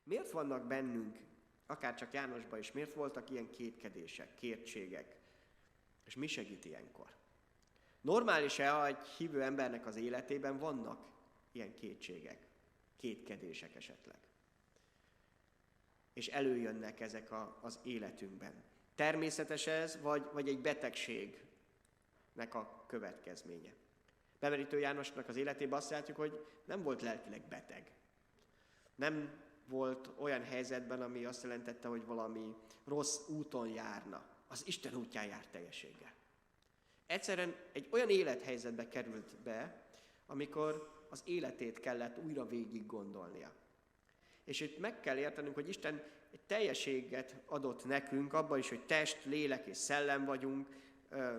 Miért vannak bennünk, akár csak Jánosban is, miért voltak ilyen kétkedések, kétségek? És mi segít ilyenkor? Normális-e, ha egy hívő embernek az életében vannak ilyen kétségek, kétkedések esetleg? És előjönnek ezek az életünkben. Természetes ez, vagy egy betegségnek a következménye? Bemerítő Jánosnak az életében azt látjuk, hogy nem volt lelkileg beteg. Nem volt olyan helyzetben, ami azt jelentette, hogy valami rossz úton járna. Az Isten útján járt teljességgel. Egyszerűen egy olyan élethelyzetbe került be, amikor az életét kellett újra végig gondolnia. És itt meg kell értenünk, hogy Isten egy teljességet adott nekünk, abban is, hogy test, lélek és szellem vagyunk,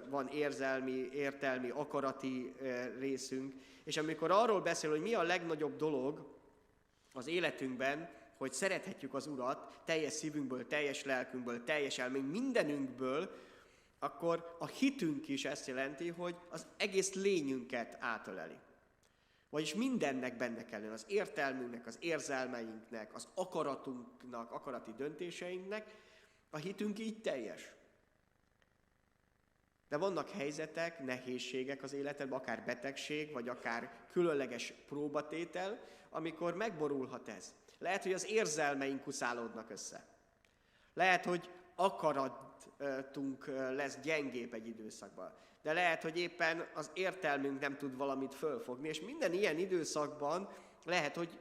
van érzelmi, értelmi, akarati részünk, és amikor arról beszél, hogy mi a legnagyobb dolog az életünkben, hogy szerethetjük az Urat teljes szívünkből, teljes lelkünkből, teljes elmény, mindenünkből, akkor a hitünk is ezt jelenti, hogy az egész lényünket átöleli. Vagyis mindennek benne kell lenni, az értelmünknek, az érzelmeinknek, az akaratunknak, akarati döntéseinknek, a hitünk így teljes. De vannak helyzetek, nehézségek az életedben, akár betegség, vagy akár különleges próbatétel, amikor megborulhat ez. Lehet, hogy az érzelmeink kuszálódnak össze. Lehet, hogy akaratunk lesz gyengébb egy időszakban. De lehet, hogy éppen az értelmünk nem tud valamit fölfogni, és minden ilyen időszakban lehet, hogy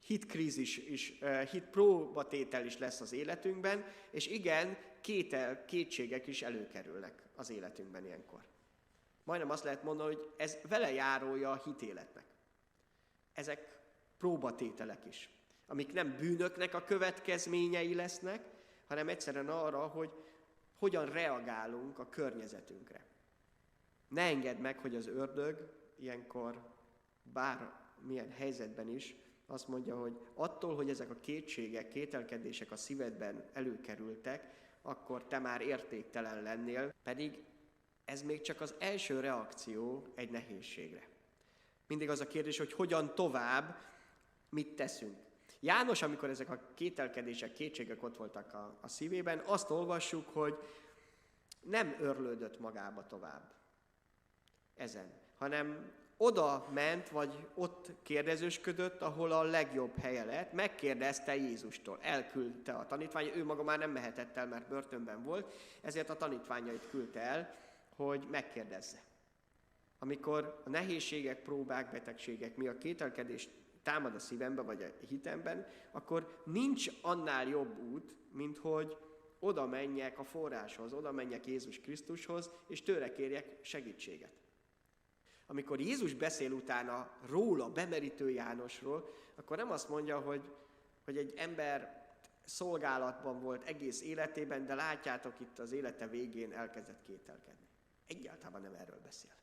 hitkrízis is, hitpróbatétel is lesz az életünkben, és igen, kétségek is előkerülnek az életünkben ilyenkor. Majdnem azt lehet mondani, hogy ez velejárója a hitéletnek. Ezek próbatételek is, amik nem bűnöknek a következményei lesznek, hanem egyszerűen arra, hogy hogyan reagálunk a környezetünkre. Ne engedd meg, hogy az ördög ilyenkor, bármilyen helyzetben is, azt mondja, hogy attól, hogy ezek a kétségek, kételkedések a szívedben előkerültek, akkor te már értéktelen lennél, pedig ez még csak az első reakció egy nehézségre. Mindig az a kérdés, hogy hogyan tovább, mit teszünk. János, amikor ezek a kételkedések, kétségek ott voltak a szívében, azt olvassuk, hogy nem örlődött magába tovább ezen, hanem oda ment, vagy ott kérdezősködött, ahol a legjobb helye lett, megkérdezte Jézustól, elküldte a tanítvány, ő maga már nem mehetett el, mert börtönben volt, ezért a tanítványait küldte el, hogy megkérdezze. Amikor a nehézségek, próbák, betegségek, mi a kételkedés támad a szívembe, vagy a hitemben, akkor nincs annál jobb út, mint hogy oda menjek a forráshoz, oda menjek Jézus Krisztushoz, és tőle kérjek segítséget. Amikor Jézus beszél utána róla, Bemerítő Jánosról, akkor nem azt mondja, hogy egy ember szolgálatban volt egész életében, de látjátok, itt az élete végén elkezdett kételkedni. Egyáltalán nem erről beszél.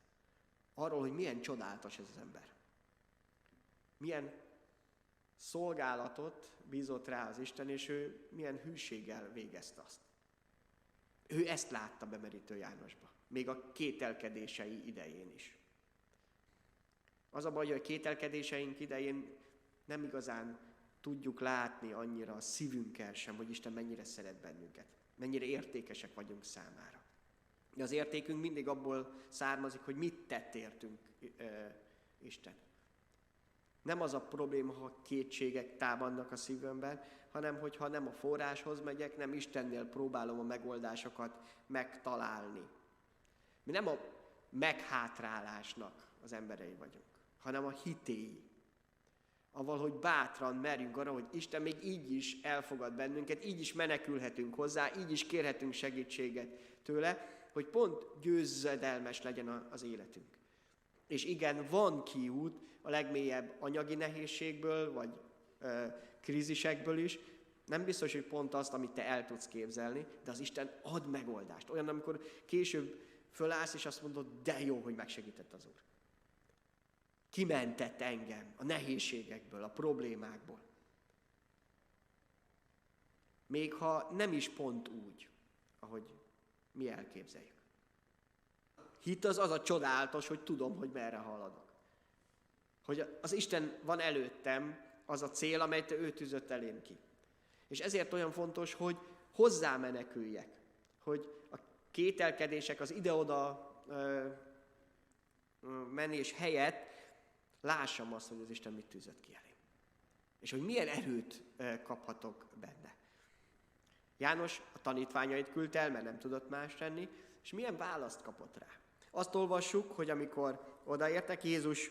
Arról, hogy milyen csodálatos ez az ember. Milyen szolgálatot bízott rá az Isten, és ő milyen hűséggel végezte azt. Ő ezt látta Bemerítő Jánosba, még a kételkedései idején is. Az a baj, hogy a kételkedéseink idején nem igazán tudjuk látni annyira a szívünkkel sem, hogy Isten mennyire szeret bennünket, mennyire értékesek vagyunk számára. De az értékünk mindig abból származik, hogy mit tett értünk Isten. Nem az a probléma, ha kétségek támadnak a szívemben, hanem hogyha nem a forráshoz megyek, nem Istennél próbálom a megoldásokat megtalálni. Mi nem a meghátrálásnak az emberei vagyunk, hanem a hitéi. Avval, hogy bátran merjünk arra, hogy Isten még így is elfogad bennünket, így is menekülhetünk hozzá, így is kérhetünk segítséget tőle, hogy pont győzedelmes legyen az életünk. És igen, van kiút a legmélyebb anyagi nehézségből, vagy krízisekből is. Nem biztos, hogy pont azt, amit te el tudsz képzelni, de az Isten ad megoldást. Olyan, amikor később fölállsz, és azt mondod, de jó, hogy megsegített az Úr. Kimentett engem a nehézségekből, a problémákból. Még ha nem is pont úgy, ahogy mi elképzeljük. Hit az a csodálatos, hogy tudom, hogy merre haladok. Hogy az Isten van előttem, az a cél, amelyet ő tűzött elém ki. És ezért olyan fontos, hogy hozzá meneküljek, hogy a kételkedések, az ide-oda menés helyett lássam azt, hogy az Isten mit tűzött ki elém. És hogy milyen erőt kaphatok benne. János a tanítványait küldte el, mert nem tudott más tenni, és milyen választ kapott rá. Azt olvassuk, hogy amikor odaértek, Jézus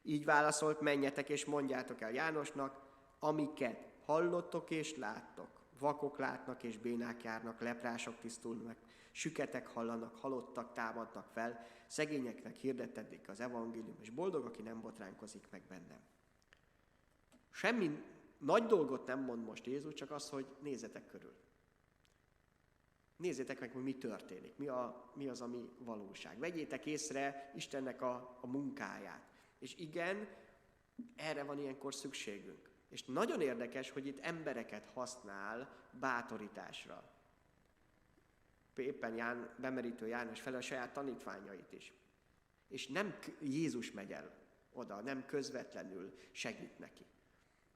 így válaszolt, menjetek és mondjátok el Jánosnak, amiket hallottok és láttok. Vakok látnak és bénák járnak, leprások tisztulnak, süketek hallanak, halottak támadnak fel, szegényeknek hirdetetik az evangélium, és boldog, aki nem botránkozik meg bennem. Semmi nagy dolgot nem mond most Jézus, csak az, hogy nézzetek körül. Nézzétek meg, hogy mi történik, mi az, ami valóság. Vegyétek észre Istennek a munkáját. És igen, erre van ilyenkor szükségünk. És nagyon érdekes, hogy itt embereket használ bátorításra. Éppen bemerítő János fel a saját tanítványait is. És nem Jézus megy el oda, nem közvetlenül segít neki,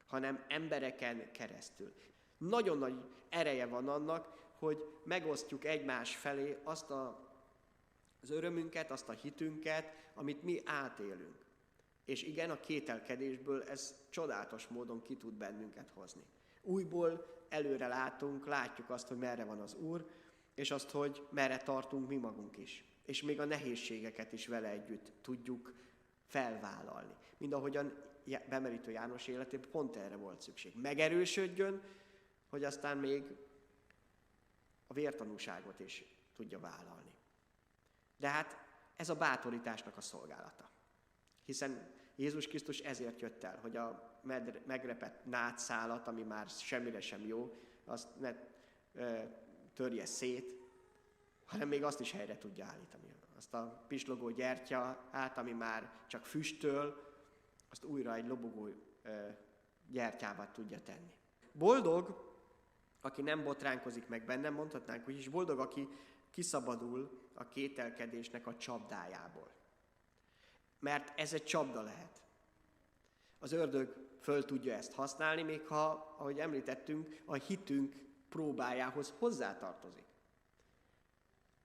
hanem embereken keresztül. Nagyon nagy ereje van annak, hogy megosztjuk egymás felé azt az örömünket, azt a hitünket, amit mi átélünk. És igen, a kételkedésből ez csodálatos módon ki tud bennünket hozni. Újból előre látjuk azt, hogy merre van az Úr, és azt, hogy merre tartunk mi magunk is. És még a nehézségeket is vele együtt tudjuk felvállalni. Mind ahogyan bemerítő János életében pont erre volt szükség. Megerősödjön, hogy aztán még a vértanúságot is tudja vállalni. De hát ez a bátorításnak a szolgálata. Hiszen Jézus Krisztus ezért jött el, hogy a megrepett nátszálat, ami már semmire sem jó, azt ne törje szét, hanem még azt is helyre tudja állítani. Azt a pislogó gyertyát, ami már csak füstöl, azt újra egy lobogó gyertyává tudja tenni. Boldog, aki nem botránkozik meg bennem, mondhatnánk úgy is, boldog, aki kiszabadul a kételkedésnek a csapdájából. Mert ez egy csapda lehet. Az ördög föl tudja ezt használni, még ha, ahogy említettünk, a hitünk próbájához hozzátartozik.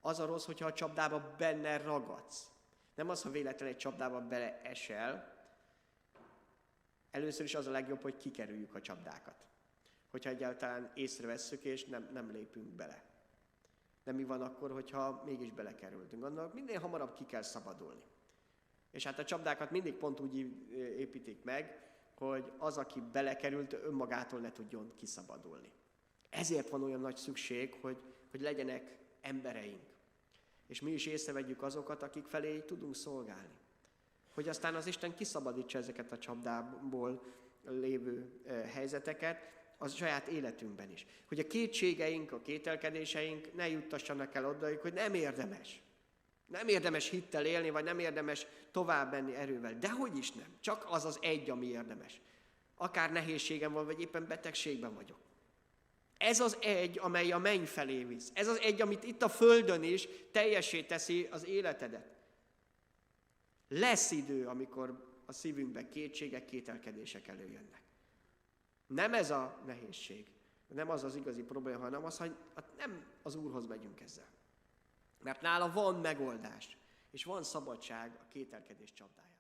Az a rossz, hogyha a csapdába benne ragadsz. Nem az, ha véletlenül egy csapdába beleesel. Először is az a legjobb, hogy kikerüljük a csapdákat. Hogyha egyáltalán észrevesszük, és nem lépünk bele. De mi van akkor, hogyha mégis belekerültünk? Annak minél hamarabb ki kell szabadulni. És hát a csapdákat mindig pont úgy építik meg, hogy az, aki belekerült, önmagától ne tudjon kiszabadulni. Ezért van olyan nagy szükség, hogy legyenek embereink. És mi is észrevegyük azokat, akik felé tudunk szolgálni. Hogy aztán az Isten kiszabadítsa ezeket a csapdából lévő helyzeteket, az saját életünkben is. Hogy a kétségeink, a kételkedéseink ne juttassanak el odaig, hogy nem érdemes. Nem érdemes hittel élni, vagy nem érdemes tovább menni erővel. Dehogy is nem. Csak az az egy, ami érdemes. Akár nehézségem van, vagy éppen betegségben vagyok. Ez az egy, amely a menny felé visz. Ez az egy, amit itt a földön is teljessé teszi az életedet. Lesz idő, amikor a szívünkben kétségek, kételkedések előjönnek. Nem ez a nehézség, nem az az igazi probléma, hanem az, hogy nem az Úrhoz megyünk ezzel. Mert nála van megoldás, és van szabadság a kételkedés csapdájában.